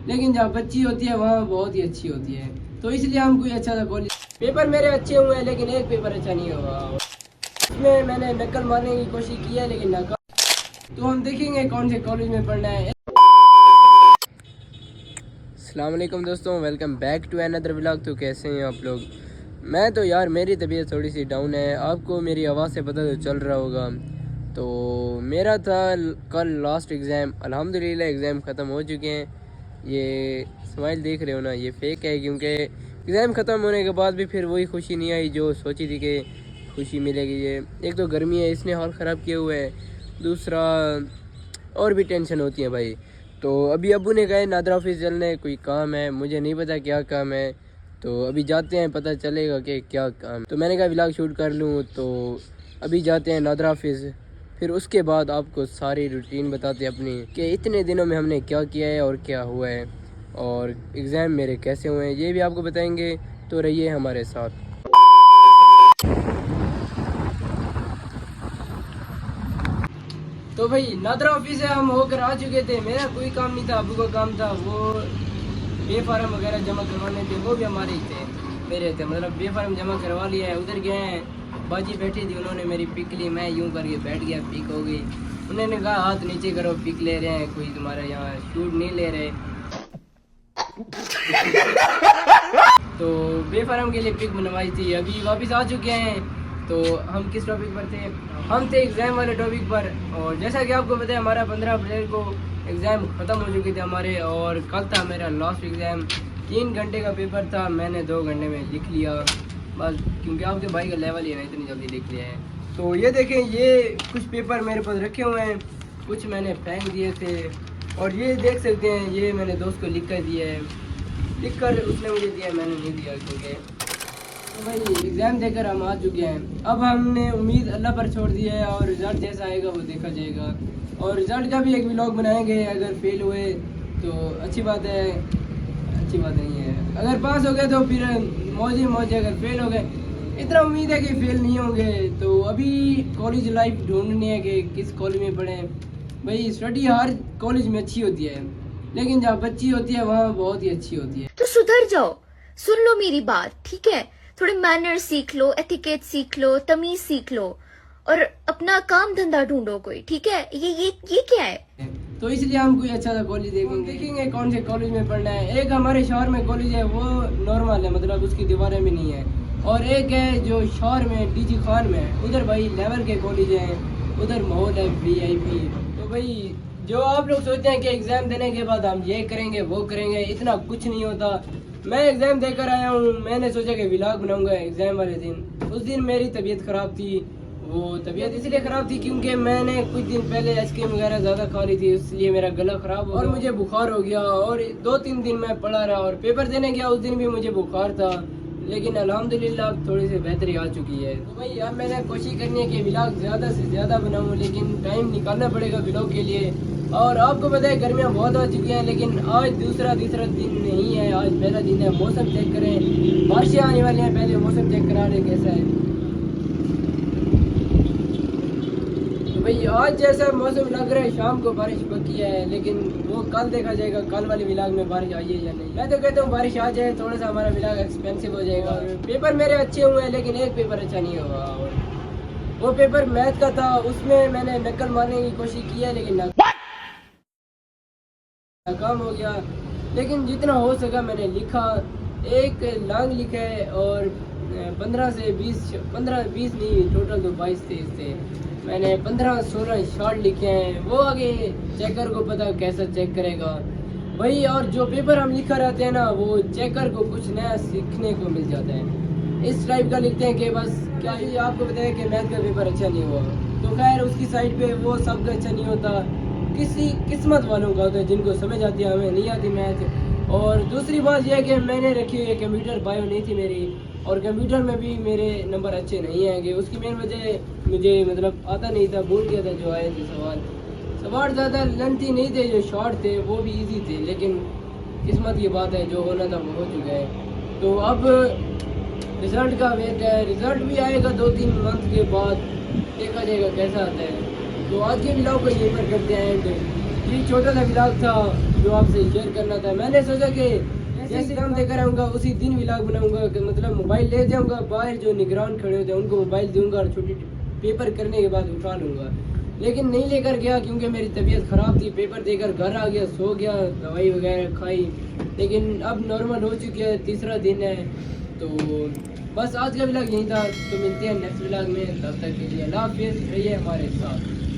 लेकिन जहाँ बच्ची होती है वहाँ बहुत ही अच्छी होती है। तो इसलिए हम कोई अच्छा सा कॉलेज, पेपर मेरे अच्छे हुए हैं लेकिन एक पेपर अच्छा नहीं हुआ। उसमें मैंने नकल मारने की कोशिश की है लेकिन नाकाम। तो हम देखेंगे कौन से कॉलेज में पढ़ना है। अस्सलाम वालेकुम दोस्तों, welcome back to another vlog. तो कैसे हैं आप लोग? मैं तो यार मेरी तबीयत थोड़ी सी डाउन है, आपको मेरी आवाज़ से पता तो चल रहा होगा। तो मेरा था कल लास्ट एग्ज़ाम, अल्हम्दुलिल्लाह एग्ज़ाम ख़त्म हो चुके हैं। ये स्माइल देख रहे हो ना, ये फेक है क्योंकि एग्ज़ाम ख़त्म होने के बाद भी फिर वही खुशी नहीं आई जो सोची थी कि खुशी मिलेगी। ये एक तो गर्मी है, इसने हाल ख़राब किए हुए है, दूसरा और भी टेंशन होती है भाई। तो अभी अब्बू ने कहा नादरा ऑफिस चलने, कोई काम है, मुझे नहीं पता क्या काम है। तो अभी जाते हैं, पता चलेगा कि क्या काम। तो मैंने कहा व्लॉग शूट कर लूँ, तो अभी जाते हैं नादरा ऑफिस। फिर उसके बाद आपको सारी रूटीन बताते हैं अपनी कि इतने दिनों में हमने क्या किया है और क्या हुआ है, और एग्ज़ाम मेरे कैसे हुए हैं ये भी आपको बताएंगे। तो रहिए हमारे साथ। तो भाई नादरा ऑफिस से हम होकर आ चुके थे। मेरा कोई काम नहीं था, अबू का काम था। वो बे फार्म वगैरह जमा करवाने थे, वो भी हमारे ही थे, मेरे थे। मतलब बे फार्म जमा करवा लिया है। उधर गए हैं, बाजी बैठी थी, उन्होंने मेरी पिक ली। मैं यूं करके बैठ गया, पिक हो गई। उन्होंने कहा हाथ नीचे करो, पिक ले रहे हैं, कोई तुम्हारा यहाँ शूट नहीं ले रहे। तो बे फार्म के लिए पिक बनवाई थी। अभी वापस आ चुके हैं। तो हम किस टॉपिक पर थे? हम थे एग्ज़ाम वाले टॉपिक पर। और जैसा कि आपको पता है हमारा 15 अप्रैल को एग्ज़ाम ख़त्म हो चुके थे हमारे, और कल था मेरा लास्ट एग्ज़ाम। 3 घंटे का पेपर था, मैंने 2 घंटे में लिख लिया बस, क्योंकि आपके भाई का लेवल ही है ना, इतनी जल्दी लिख लिया है। तो ये देखें, ये कुछ पेपर मेरे पास रखे हुए हैं, कुछ मैंने फेंक दिए थे। और ये देख सकते हैं, ये मैंने दोस्त को लिख कर दिया है, लिख कर उसने मुझे दिया, मैंने नहीं दिया क्योंकि। तो भाई एग्ज़ाम देकर हम आ चुके हैं। अब हमने उम्मीद अल्लाह पर छोड़ दी है, और रिज़ल्ट जैसा आएगा वो देखा जाएगा। और रिज़ल्ट का भी एक व्लॉग बनाएंगे। अगर फेल हुए तो अच्छी बात है, अच्छी बात नहीं है। अगर पास हो गए तो फिर मौज ही मौज है, अगर फेल हो गए इतना उम्मीद है कि फेल नहीं होंगे। तो अभी कॉलेज लाइफ ढूंढनी है कि किस कॉलेज में पढ़ें। भाई स्टडी हर कॉलेज में अच्छी होती है, लेकिन जहाँ बच्ची होती है वहाँ बहुत ही अच्छी होती है। तो सुधर जाओ, सुन लो मेरी बात, ठीक है? थोड़े मैनर्स सीख लो, एथिकेट सीख लो, तमीज सीख लो, और अपना काम धंधा ढूंढो कोई, ठीक है? ये क्या है? तो इसलिए हम कोई अच्छा सा कॉलेज देखेंगे कौन से कॉलेज में पढ़ना है। एक हमारे शहर में कॉलेज है, वो नॉर्मल है, मतलब उसकी दीवारें भी नहीं है। और एक है जो शहर में डीजी खान में है, उधर भाई लेवल के कॉलेज हैं, उधर माहौल है VIP। तो भाई जो आप लोग सोचते हैं कि एग्ज़ाम देने के बाद हम ये करेंगे वो करेंगे, इतना कुछ नहीं होता। मैं एग्ज़ाम देकर आया हूँ, मैंने सोचा कि व्लॉग बनाऊंगा एग्ज़ाम वाले दिन। उस दिन मेरी तबीयत ख़राब थी। वो तबीयत इसलिए ख़राब थी क्योंकि मैंने कुछ दिन पहले आइसक्रीम वगैरह ज़्यादा खा ली थी, इसलिए मेरा गला ख़राब हो गया और मुझे बुखार हो गया। और 2-3 दिन मैं पड़ा रहा, और पेपर देने गया उस दिन भी मुझे बुखार था, लेकिन अल्हम्दुलिल्लाह अब थोड़ी सी बेहतरी आ चुकी है। तो भाई अब मैंने कोशिश करनी है कि व्लॉग ज़्यादा से ज़्यादा बनाऊँ, लेकिन टाइम निकालना पड़ेगा व्लॉग के लिए। और आपको पता है गर्मियाँ बहुत आ चुकी हैं, लेकिन आज दूसरा तीसरा दिन नहीं है, आज पहला दिन है। मौसम चेक करें, बारिशें आने वाली हैं, पहले मौसम चेक करा रहे कैसा है। तो भाई आज जैसा मौसम लग रहा है, शाम को बारिश पक्की है, लेकिन वो कल देखा जाएगा, कल वाले व्लॉग में बारिश आई है या नहीं। मैं तो कहता हूँ बारिश आ जाए, थोड़ा सा हमारा व्लॉग एक्सपेंसिव हो जाएगा। पेपर मेरे अच्छे हुए हैं लेकिन एक पेपर अच्छा नहीं हुआ, और वो पेपर मैथ का था। उसमें मैंने नकल मारने की कोशिश की है लेकिन नाकाम हो गया। लेकिन जितना हो सका मैंने लिखा। एक लॉन्ग लिखा है, और 15 से 20 नहीं, टोटल तो 22-23 थे। मैंने 15-16 शॉर्ट लिखे हैं, वो आगे चेकर को पता कैसा चेक करेगा भाई। और जो पेपर हम लिखा रहते हैं ना, वो चेकर को कुछ नया सीखने को मिल जाता है। इस टाइप का लिखते हैं कि बस क्या ये आपको बताया कि मैथ का पेपर अच्छा नहीं हुआ, तो खैर उसकी साइड पे वो सबका अच्छा नहीं होता, किसी किस्मत वालों का होता है जिनको समझ आती है, हमें नहीं आती मैथ। और दूसरी बात यह है कि मैंने रखी हुई है कंप्यूटर, बायो नहीं थी मेरी, और कंप्यूटर में भी मेरे नंबर अच्छे नहीं आएंगे। उसकी मेन वजह मुझे मतलब आता नहीं था, भूल गया था जो आए थे सवाल ज़्यादा लेंथी नहीं थे, जो शॉर्ट थे वो भी ईजी थे, लेकिन किस्मत की बात है, जो होना था वो हो चुका है। तो अब रिज़ल्ट का वेट है, रिज़ल्ट भी आएगा 2-3 मंथ के बाद, देखा जाएगा कैसा आता है। तो आज के व्लॉग को यहीं पर करते हैं एंड। ये छोटा सा व्लॉग था, जो आपसे शेयर करना था। मैंने सोचा कि जैसे काम देकर आऊँगा उसी दिन व्लॉग बनाऊंगा, कि मतलब मोबाइल ले जाऊंगा बाहर, जो निगरान खड़े होते हैं उनको मोबाइल दूंगा और छोटी पेपर करने के बाद उठा लूँगा। लेकिन नहीं लेकर गया क्योंकि मेरी तबीयत ख़राब थी। पेपर देकर घर आ गया, सो गया, दवाई वगैरह खाई, लेकिन अब नॉर्मल हो चुकी है, तीसरा दिन है। तो बस आज का व्लॉग यही था, तो मिलते हैं नेक्स्ट व्लॉग में, तब तक के लिए अल्लाह हाफिज़, रहिए हमारे साथ।